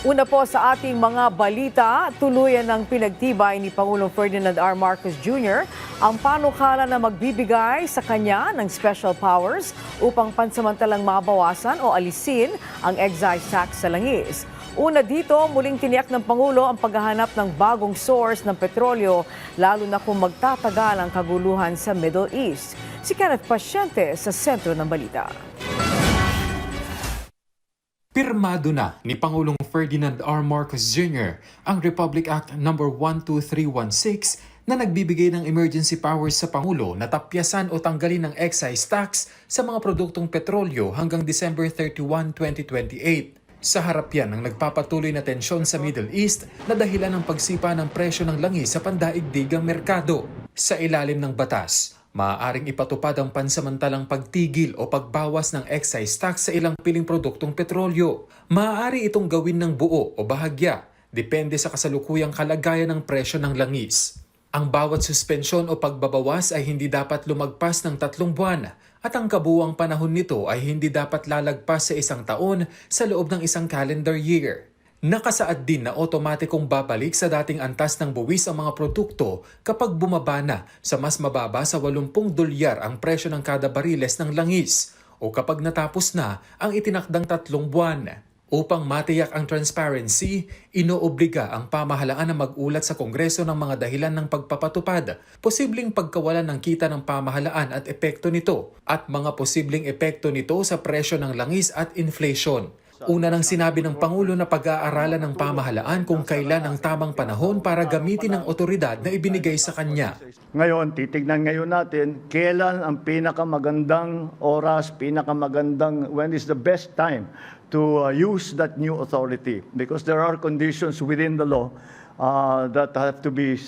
Una po sa ating mga balita, tuluyan ng pinagtibay ni Pangulong Ferdinand R. Marcos Jr. ang panukala na magbibigay sa kanya ng special powers upang pansamantalang mabawasan o alisin ang excise tax sa langis. Una dito, muling tiniyak ng Pangulo ang paghahanap ng bagong source ng petrolyo, lalo na kung magtatagal ang kaguluhan sa Middle East. Si Kenneth Pasyente sa sentro ng balita. Pirmado na ni Pangulong Ferdinand R. Marcos Jr. ang Republic Act No. 12316 na nagbibigay ng emergency powers sa Pangulo na tapyasan o tanggalin ng excise tax sa mga produktong petrolyo hanggang December 31, 2028. Sa harap yan ng nagpapatuloy na tensyon sa Middle East na dahilan ng pagsipa ng presyo ng langis sa pandaigdigang merkado. Sa ilalim ng batas, maaaring ipatupad ang pansamantalang pagtigil o pagbawas ng excise tax sa ilang piling produktong petrolyo. Maaari itong gawin ng buo o bahagya, depende sa kasalukuyang kalagayan ng presyo ng langis. Ang bawat suspensyon o pagbabawas ay hindi dapat lumagpas ng 3 buwan at ang kabuuang panahon nito ay hindi dapat lalagpas sa 1 taon sa loob ng 1 calendar year. Nakasaad din na otomatikong babalik sa dating antas ng buwis ang mga produkto kapag bumaba na sa mas mababa sa $80 ang presyo ng kada bariles ng langis o kapag natapos na ang itinakdang 3 buwan. Upang matiyak ang transparency, inoobliga ang pamahalaan na mag-ulat sa Kongreso ng mga dahilan ng pagpapatupad, posibleng pagkawalan ng kita ng pamahalaan at epekto nito, at mga posibleng epekto nito sa presyo ng langis at inflation. Una nang sinabi ng Pangulo na pag-aaralan ng pamahalaan kung kailan ang tamang panahon para gamitin ang otoridad na ibinigay sa kanya. Ngayon, titignan ngayon natin kailan ang pinakamagandang oras, when is the best time to use that new authority. Because there are conditions within the law that have to be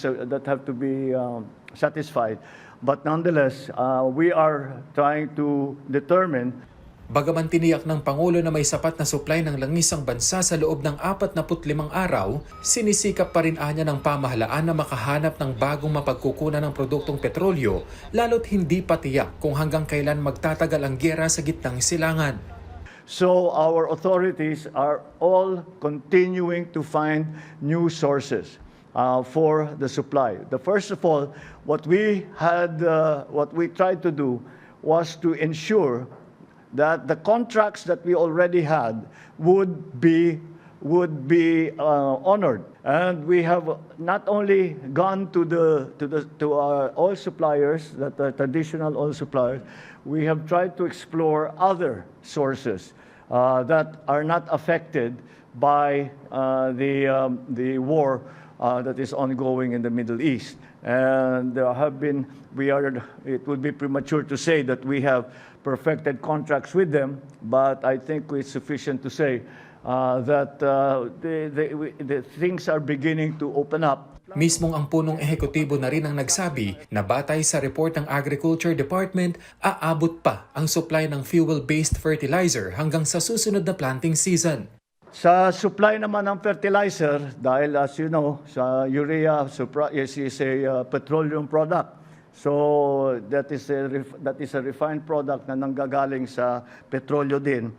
satisfied. But nonetheless, we are trying to determine. Bagaman tiniyak ng Pangulo na may sapat na supply ng langis ang bansa sa loob ng 45 araw, sinisikap pa rin anya ng pamahalaan na makahanap ng bagong mapagkukunan ng produktong petrolyo, lalo't hindi pa tiyak kung hanggang kailan magtatagal ang giyera sa gitnang silangan. So our authorities are all continuing to find new sources for the supply. The first of all, what we tried to do was to ensure that the contracts that we already had would be honored, and we have not only gone to our oil suppliers, that are traditional oil suppliers. We have tried to explore other sources that are not affected by the war that is ongoing in the Middle East. And it would be premature to say that we have perfected contracts with them, but I think it's sufficient to say that the things are beginning to open up. Mismong ang punong ehekutibo na rin ang nagsabi na batay sa report ng Agriculture Department, aabot pa ang supply ng fuel-based fertilizer hanggang sa susunod na planting season. Sa supply naman ng fertilizer, dahil as you know, sa urea is a petroleum product. So that is a refined product na nanggagaling sa petrolyo din.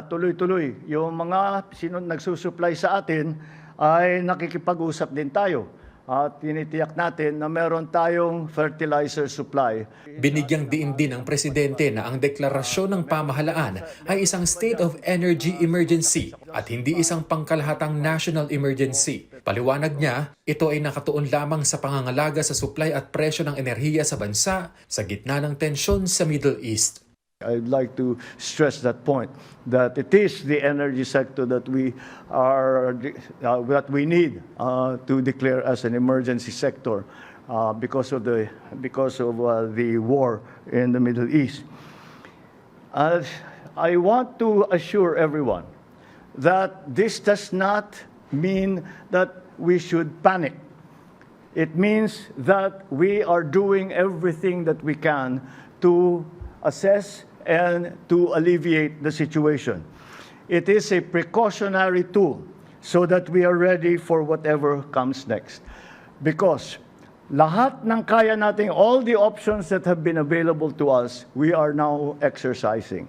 Tuloy-tuloy, yung mga nagsusupply sa atin ay nakikipag-usap din tayo. At tinitiyak natin na meron tayong fertilizer supply. Binigyang diin din ng Presidente na ang deklarasyon ng pamahalaan ay isang state of energy emergency at hindi isang pangkalahatang national emergency. Paliwanag niya, ito ay nakatuon lamang sa pangangalaga sa supply at presyo ng enerhiya sa bansa sa gitna ng tensyon sa Middle East. I'd like to stress that point, that it is the energy sector that we need to declare as an emergency sector because of the war in the Middle East. I want to assure everyone that this does not mean that we should panic. It means that we are doing everything that we can to assess and to alleviate the situation. It is a precautionary tool so that we are ready for whatever comes next. Because lahat ng kaya nating, all the options that have been available to us, we are now exercising.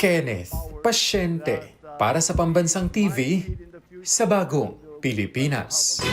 Kenneth Pasyente, para sa Pambansang TV, sa bagong Pilipinas.